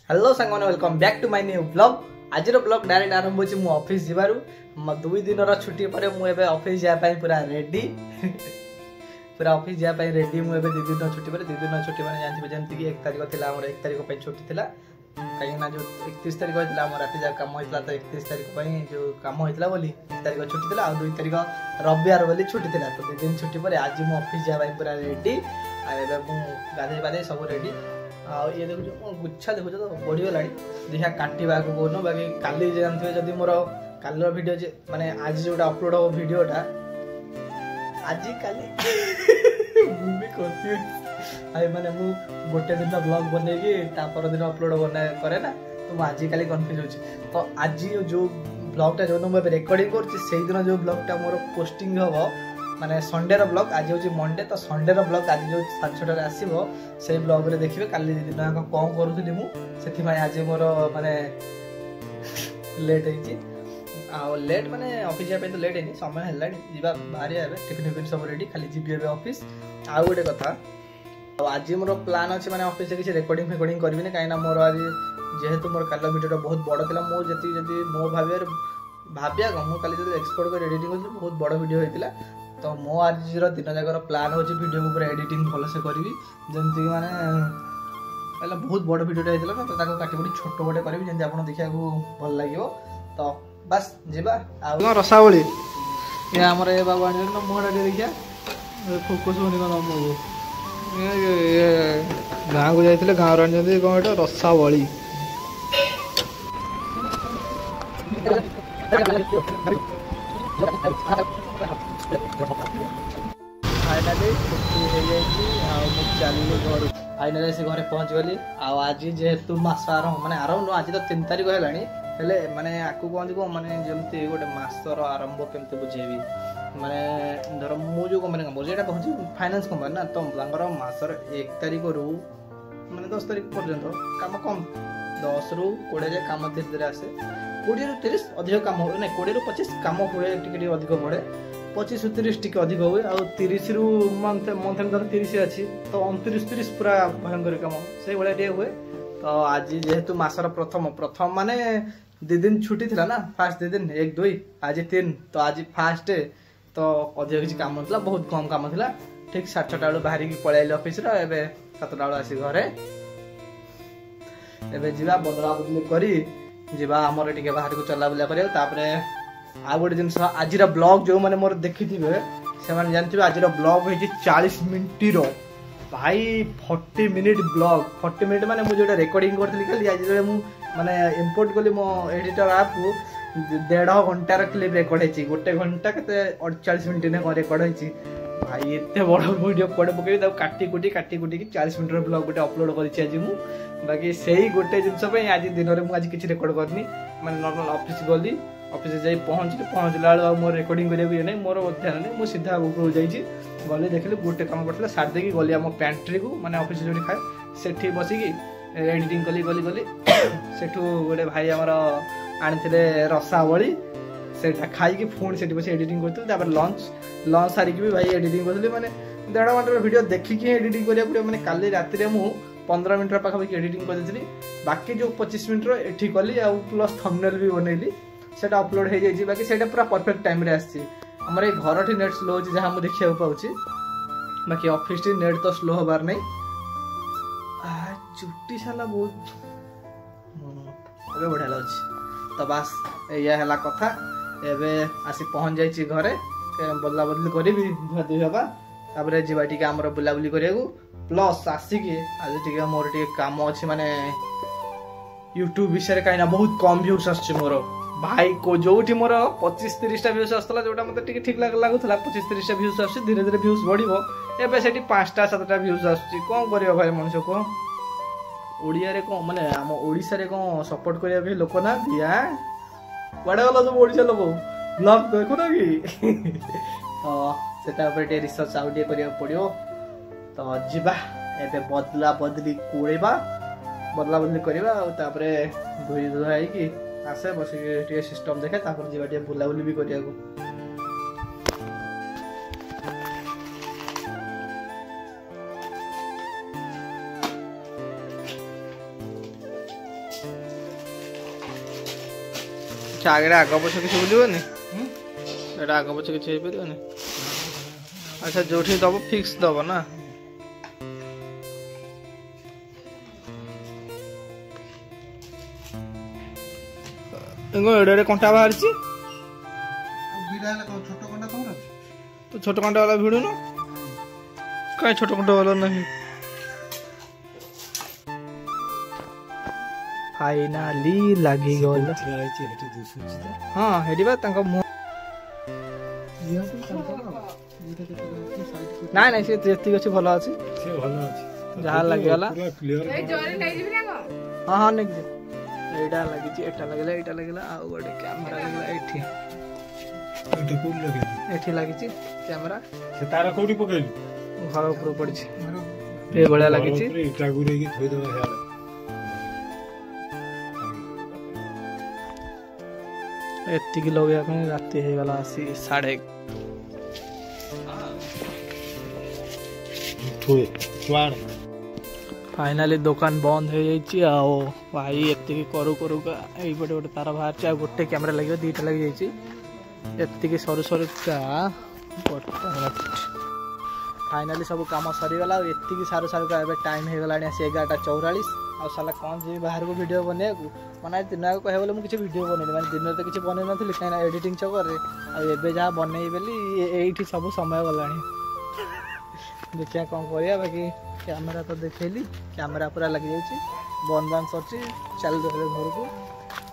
Hello सांगने welcome back to my new blog. आज blog direct आरंभ होची मु ऑफिस जिबारु 2 दिन छुट्टी पर मु एबे ऑफिस जा पाई पूरा रेडी पूरा ऑफिस जा पाई रेडी मु एबे 2 दिन छुट्टी पर 2 दिन छुट्टी पर जानथि जेंति कि 1 तारिख थिला हमर 1 तारिख पे छुट्टी थिला कहीं ना जो 31 तारिख होइतला हमर राति जा काम होइतला तो 31 तारिख पे जो काम होइतला बोली 1 तारिख छुट्टी थिला और 2 तारिख रविवार बोली छुट्टी थिला तो 2 दिन छुट्टी पर आज मु ऑफिस जा पाई पूरा रेडी आ एबे मु गाधे बाधे सब रेडी आ ये देखो गुच्छा देखो तो बढ़ी गलानी देखा काटिबा को कोनो बाकी काली जानथि जदी मोर कालर वीडियो जे माने आज जोटा अपलोड हो वीडियोटा आज काली मूवी कंफ्यूज आई माने मु गोटे दिन ब्लॉग बनेगी ता पर दिन अपलोड बना करे ना तो आज काली कंफ्यूज होची तो आज जो ब्लॉगटा जो मैं रिकॉर्डिंग करछि सेही दिन जो ब्लॉगटा मोर पोस्टिंग होबो माने संडे रो ब्लॉग आज होची मंडे तो संडे रो ब्लॉग आज जो 6:30 आसीबो से ब्लॉग रे देखिबे काली दिन कोन करूथली मु सेथि भाई आज मोर माने लेट हेची आ लेट माने ऑफिस जा पे तो लेट हेनी समय हेलानी जिबा बाहरी आबे टिफिन सब रेडी खाली जिबी एबे ऑफिस आ गोटे कथा तो आज मोर प्लान अछि माने ऑफिस से किछ रिकॉर्डिंग करबी ने काइना मोर आज जेहेतु मोर काला वीडियोटा बहुत बड़ थिला मो जति मो भाबिया मो काली जति एक्सपोर्ट कर एडिटिंग कर बहुत बड़ वीडियो हेतिला तो मो आज दिन जाकर प्लान हो वीडियो ऊपर एडिटिंग भल से करी जमती माने पहले बहुत बड़ वीडियोटा होता ना तो ताको काटी छोट गोटे करी जमी आप देखा भल लगे तो बस जीवा रसावली ये आमर ये बाबू आने मुहटा देखिया फोकस होनी कौन मुझे गाँव को जाते गाँव आनी कौन एटा रसावली फाइनाली छुट्टी हो चली घर फाइनाली से घरे पहुँच गली आज जेहेतु मास आरंभ माने आरंभ आज तो 3 तारिख है माने आपको कहते कौन माने जमती गोटे मासर आरंभ केमती बुझेबी माने धर मु जो कंपनी काम कर कहूँ फाइनान्स कंपनी ना तो मासर 1 तारिख रु माने 10 तारिख पर्यंत काम कम 10 रु 20 जाए कम धीरे धीरे आसे 20 रु 30 अधिक काम हो ना 20 रु 25 कम 20 टिके अधिक बढ़े 25 रु 30 टिके अधिक हुए आ 30 रु मंथ धर 30 अच्छी तो 29-30 पूरा भयंकर कम से भाया हुए तो आज जेहेतु मासर प्रथम माने 2 दिन छुट्टी थिला ना फास्ट 2 दिन 1-2 आज 3 तो आज फास्ट तो अधिक किसी काम था बहुत कम काम था ठीक 6:30 बेलू बाहर पलैली ऑफिस एबे 7टा बेलू आसी घरे एबे जीवा बदला बदली करी जीवा हमर टिके बाहर को चला बुला करियो तापरे आ गोटे जिनस आज ब्लॉग जो मैंने मोर देखी से मैंने जानते आज ब्लॉग होती 40 मिनट रो भाई 40 मिनिट ब्लॉग 40 मिनिट माने मुझे जो रिकॉर्डिंग करी खाली आज माने इंपोर्ट कली मो एडिटर ऐप को 1.5 घंटार क्लिप रेकर्ड होती 1 घंटा के 48 मिनट ने रेकर्ड होती भाई एत बड़ वीडियो कड़े पकड़ी काटी कुटी 40 मिनट ब्लॉग गोटे अपलोड करी बाकी से ही गोटे जिन आज दिन में मुझे किसी रेकर्ड करनी मैंने नॉर्मल ऑफिस गली ऑफिस जाई पहुँचला बेलू मोर रिकॉर्डिंग करिया नहीं मोर ध्यान नहीं मुझे सीधा ऊपर जाइए गली देखिए गोटे कम करता सार देकी गली आम पैंट्री को मैंने ऑफिस जो खाए से बसिकी एडिटिंग गली सेठू गोटे भाई आमर आनी रसावली से खाई पुणी से बस एडिटिंग करते लंच सारिकी भी भाई एडिटिंग करी मैंने 1.5 घंटार वीडियो देखिकी एडिटिंग करा पड़े मैंने काली राति मु 15 मिनट पाखापाखि एडिटिंग कर बाकी जो 25 मिनट एठी कली आ प्लस थंबनेल भी बनैली सेटा अपलोड हो जाए बाकी सेटा पूरा परफेक्ट टाइम रे आसी हमर ए घर ठी नेट स्लो होची जहां हम देखिया पाउची बाकी ऑफिस ठी नेट तो स्लो होबार नहीं चुट्टी साला बहुत बढ़िया लगे तो बस या है कथा एबे आसी पहुँच जाइए घरे बदला बदली करी धुआ धुई हवा तापर जीवा टिके आमर बुलाबुली करिया प्लस आसिकी आज टिके मोर टिके काम अच्छे माने यूट्यूब विषय कहीं बहुत कम व्यूज आस मोर भाई को जो मोर 25-30 व्यूज आसला जोटा मतलब टिके ठीक लगुला 25-30 व्यूज आस धीरे धीरे व्यूज बढ़ो एबे से 5-7 व्यूज आसुची कौन कर भाई मनुष्य को ओडिया रे कौन माने आम ओडिसा रे कौन सपोर्ट करिया के लोक ना दिया बड़ा वाला सब ओडिसा लोक ब्लॉग देखो ना कि तो सेटा ऊपर टे रिसर्च आउट करिया पड़ियो तो जीवा एबे बदला बदली कोड़ेबा बदला बदली करबा आ तापरे धोई धोई कि आसे बस सिस्टम देखे तापर जीवा टे बुलाबुली भी करिया को अच्छा आगे आग पछ किसी बुझे एटा आग पछ किसी अच्छा जो दब फिक्स दब ना एडे कंटा बाहर तो छोट कंटा वाला भिड़ू न कहीं छोट कंटा वाला नहीं फाइनाली लगी गल हाँ हेडी बा तांका मुंह ना ना से जेती अछि भलो अछि से भलो अछि जहा लागि गला ए जोरे नै जिबि ना हां हां नै एटा लागि छि एटा लागला आ गोटे कैमरा लागला एठी एटा कोन लगे एठी लागि छि कैमरा से तारा कोडी पकैली घर ऊपर पड़ी छि ए बळा लागि छि एटा गुरे की थोइ देबा यार एत्ती की लोग अपने राती है गला 8:30 फाइनाली दुकान बंद हो जाइए आओ भाई एति करू करू का यही पटे गोटे तार बाहर गोटे कैमरा लगे दीटा लग जाइए सरू सरू का फाइनाली सब कम सरीगला एति सारू सारू का टाइम हो गला 11:44 आ साला कौन जी बाहर को वीडियो बने माना दिन कह बोले मुझे किसी वीडियो बन मैंने दिन तो किसी बन नी कहीं एडिटिंग चक्कर एवं जहाँ बन बोली ये सब समय गला देखिए कौन करिया बाकी कैमरा तो देखली कैमरा पूरा लग जाए बंद बंद सरी चल घर को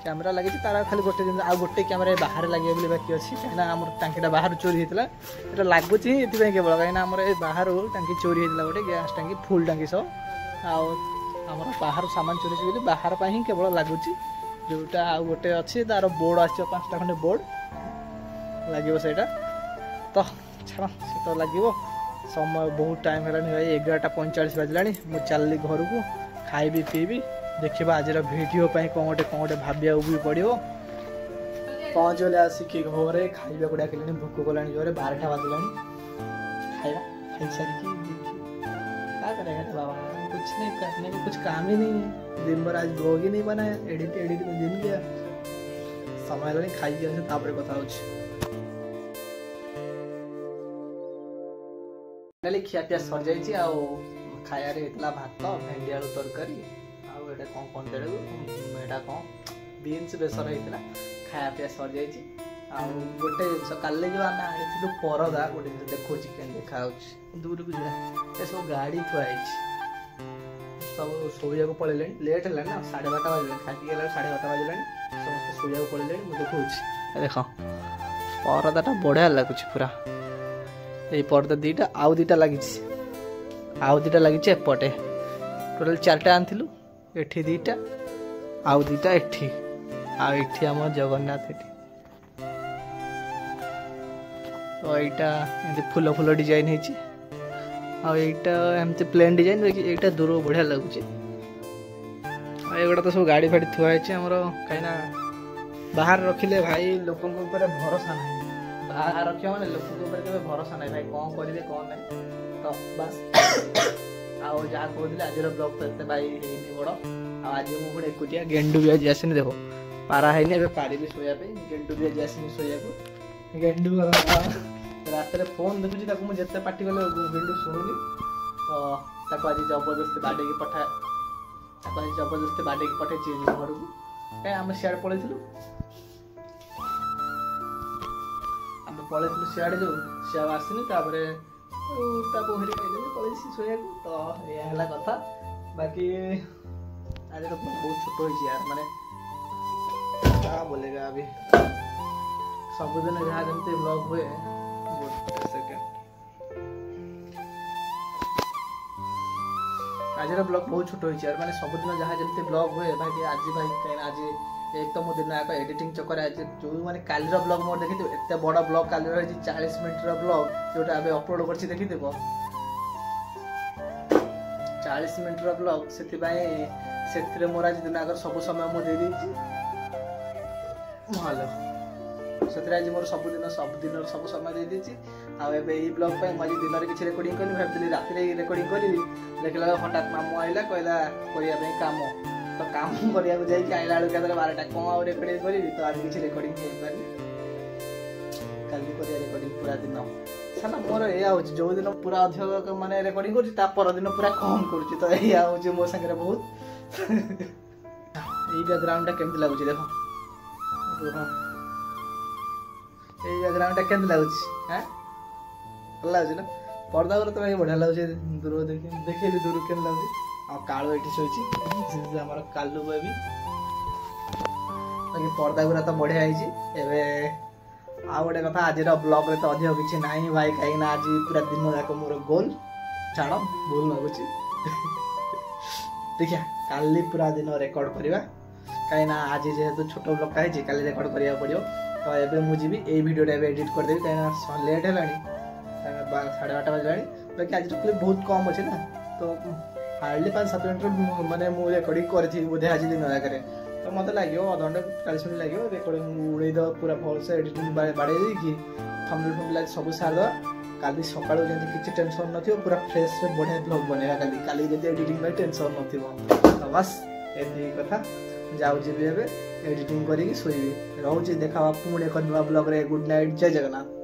कैमरा लगी तार खाली गोटे दिन आ गोटे कैमरा बाहर लगे बोली बाकी अच्छी कहीं आम टांकीटा बाहर चोरी होता है ये लगुच ये केवल कहीं आम बाहर टांकी चोरी होता गोटे गैस टांकी फुल टांकी सब आमर बाहर सामान चोरी बोली बाहर ही केवल लगुच जोटा आ गोटे अच्छी तार बोर्ड आस 5टा खंडे बोर्ड लगे सहीटा तो छाड़ से तो लगे समय बहुत टाइम है भाई 11:45 बाजला मुझे चलि घर को खाइबी पीबी देखा आज वीडियो कौन गोटे भाविया भी पड़ो पहुँच गले आसिक घरे खाइबा को डाकिले भोक गला जोरे 12टा बाजला खाइबा खाई सारिकी क्या करेगा बाबा कुछ नहीं करने को कुछ काम ही नहीं है दिन भर आज ब्लॉग ही नहीं बनाया एडिट में दिन गया समय लगे खाई कथा खियापिया सर जाइए खायारे भात भेंडी आलू तरकारी आटा कौन कहते एटा कौन बीन्स बेसर होता खाया पिया सर जाइए गोटे जिन कल जो आम आनी परदा गोटे जिन देखा देखा दूर को जा सब गाड़ी थुआई सब शोया को पड़े लेट है ना 12:30 बजला खाई गला 12:30 बजला समस्त शोया को पड़े मुझे देखा देख परदाटा बढ़िया लगुच पूरा ये पर्दा दीटा आउ दीटा लगी एपटे टोटाल 4टा आनथिलु एठी दीटा आउ दीटा एठी आम जगन्नाथ एठी तो यहाँ एमती फूल फूल डिजाइन होती एमती प्लेन डिजाइन यहाँ दूर बढ़िया लगुच एगुड़ा तो सब गाड़ी फाड़ी थुआई कहीं बाहर रखिले भाई लोकों भरोसा ना बाहर रखा मैंने लोक भरोसा ना भाई कौन करेंगे कौन ना तो बस आओ जहाँ कहते आज ब्लॉग तो ये भाई बड़ आज मुझे एकुटिया गेंडू भी आज आसनी देख पारा है पारि भी शोया गेंडू भी आज आसनी शोया गेंडू रात फोन देखुची मुझे पार्टी कले गेंडू शुणुनी तो आज जबरदस्ती बाड़े पठाए जबरदस्ती बाड़े पठे घर को कहीं आम सियाड़ पलू पलू सियाड़े जो सियाड़ आसनी बोहरी खाई पलि शोया तो यह कथा बाकी आज बहुत छोट हो यार माने क्या बोलेगा अभी सबुदिन जहाँ जमती ब्लॉग हुए आज ब्लॉग बहुत छोट हो यार माने सबुदिन जहाँ जमती ब्लॉग हुए भाई आज कहीं आज एक तो दिन आग एडिटिंग चक्कर आज जो मैंने काली ब्लॉग मोर देखी एत बड़ ब्लॉग काली 40 मिनट ब्लॉग जोटा अभी अपलोड कर देखी 40 मिनट ब्लॉग से मोर आज दिन आग सब समय मुझे हेलो से आज मोर सबुदिन सब समय दे देती ब्लॉग मुझे दिन में किसी रेकर्डिंग करी भाई राति रेकर्डिंग करी देखला हठात मामू आइला कहला करने काम तो काम करिया को जाई आइला बेलू केतरे 12टा कौन आ रेकर्डिंग करी तो आज किसी रेकर्डिंग नहीं पारी काली करिया रेकर्डिंग पूरा दिन साला मोर एया होची जो दिन पूरा अधिक माने रेकर्डिंग करछि ता पर दिन पूरा कम करछि तो एया होची मो संगे बहुत एई बैकग्राउंड टा केमति लागुछि देखो एई बैकग्राउंड टा केमति लागुछि हैं भल लागुछि ना पर्दा पर तो भाई बढ़िया लागुछि दूर देखिए दूर केन लागुछि आ कालो एठी सोइछि हमर कालू बेबी बाकी पर्दा गुरा तो बढ़िया आइछि एबे आ गोटे कथा आज ब्लॉग रे तो अधिक किसी ना भाई कहीं आज पूरा दिन जाक मोर गोल छाड़ भूल लगुच देखिया काली पूरा दिन रेकर्ड करवा कहीं आज जेहेतु छोट ब्लॉग है काली रेकर्ड करा पड़ो तो ये मुझे ए वीडियो एडिट करदेवी कहीं लेट है 12:30 बजला बाकी आज क्लिप बहुत कम अच्छे ना तो हार्डली 5-7 मिनट मानने मुझे रेकर्डिंग करी बोधे आज दिन जाक तो मत लगे अधघंटे 40 मिनट लगे रेकर्डिंग उड़े पूरा भल से एडिटिंग बाड़े थंबनेल फंबनेल सब सारद काली सका किसी टेंशन न पूरा फ्रेश बढ़िया ब्लॉग बनेगा काली एडिटिंग में टेंशन न बस ये कथा जाऊँगी एडिटिंग करी शोबी रोचे देखा पुणी एक नुआ ब्लॉग रे गुड नाइट जय जगन्नाथ।